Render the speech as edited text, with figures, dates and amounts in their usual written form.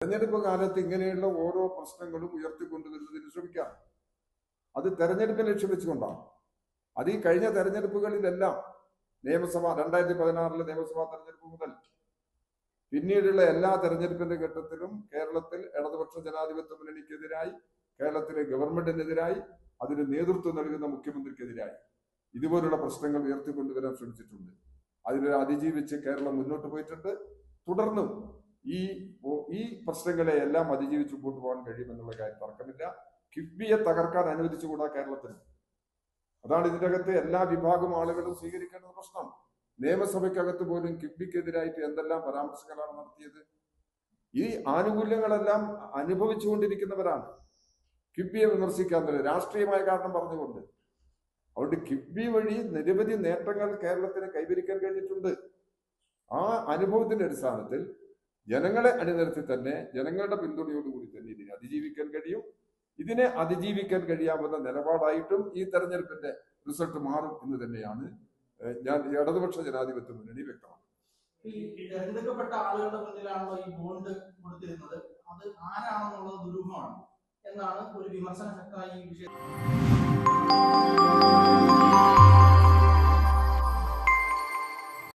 തെരഞ്ഞെടുപ്പ് കാലത്ത് ഇങ്ങനെയുള്ള ഓരോ പ്രശ്നങ്ങളും ഉയർത്തിക്കൊണ്ടുവരുന്നതിന് ശ്രമിക്കാം. അത് തെരഞ്ഞെടുപ്പ് ലക്ഷ്യം വെച്ചുകൊണ്ടാണ്. അത് ഈ കഴിഞ്ഞ തെരഞ്ഞെടുപ്പുകളിലെല്ലാം നിയമസഭ 2016 നിയമസഭാ തെരഞ്ഞെടുപ്പ് മുതൽ പിന്നീടുള്ള എല്ലാ തെരഞ്ഞെടുപ്പിന്റെ ഘട്ടത്തിലും കേരളത്തിൽ ഇടതുപക്ഷ ജനാധിപത്യ മുന്നണിക്കെതിരായി, കേരളത്തിലെ ഗവൺമെന്റിനെതിരായി, അതിന് നേതൃത്വം നൽകുന്ന മുഖ്യമന്ത്രിക്കെതിരായി ഇതുപോലുള്ള പ്രശ്നങ്ങൾ ഉയർത്തിക്കൊണ്ടുവരാൻ ശ്രമിച്ചിട്ടുണ്ട്. അതിനെ അതിജീവിച്ച് കേരളം മുന്നോട്ട് പോയിട്ടുണ്ട്. തുടർന്നും ഈ പ്രശ്നങ്ങളെ എല്ലാം അതിജീവിച്ച് മുമ്പോട്ട് പോകാൻ കഴിയുമെന്നുള്ള കാര്യം തർക്കമില്ല. കിഫ്ബിയെ തകർക്കാൻ അനുവദിച്ചുകൂടാ കേരളത്തിന്. അതാണ് ഇതിൻ്റെ അകത്ത് എല്ലാ വിഭാഗം ആളുകളും സ്വീകരിക്കേണ്ട പ്രശ്നം. നിയമസഭയ്ക്കകത്ത് പോലും കിഫ്ബിക്കെതിരായിട്ട് എന്തെല്ലാം പരാമർശങ്ങളാണ് നടത്തിയത്. ഈ ആനുകൂല്യങ്ങളെല്ലാം അനുഭവിച്ചുകൊണ്ടിരിക്കുന്നവരാണ്. കിഫ്ബിയെ വിമർശിക്കാൻ തന്നെ രാഷ്ട്രീയമായ കാരണം പറഞ്ഞുകൊണ്ട്. അതുകൊണ്ട് കിഫ്ബി വഴി നിരവധി നേട്ടങ്ങൾ കേരളത്തിന് കൈവരിക്കാൻ കഴിഞ്ഞിട്ടുണ്ട്. ആ അനുഭവത്തിന്റെ അടിസ്ഥാനത്തിൽ ജനങ്ങളെ അണിനിരത്തി തന്നെ, ജനങ്ങളുടെ പിന്തുണയോടുകൂടി തന്നെ ഇതിനെ അതിജീവിക്കാൻ കഴിയും. ഇതിനെ അതിജീവിക്കാൻ കഴിയാവുന്ന നിലപാടായിട്ടും ഈ തെരഞ്ഞെടുപ്പിന്റെ റിസൾട്ട് മാറും എന്ന് തന്നെയാണ് ഞാൻ ഇടതുപക്ഷ ജനാധിപത്യ മുന്നണി വ്യക്തമാണ്. ഈ തെരഞ്ഞെടുക്കപ്പെട്ട ആളുകളുടെ മുന്നിലാണല്ലോ ഈ ബോണ്ട് കൊടുത്തിരുന്നത്. അത് ആരാണെന്നുള്ളത് ദുരൂഹമാണ് എന്നാണ് ഒരു വിമർശന ശക്തമായി ഈ വിഷയം.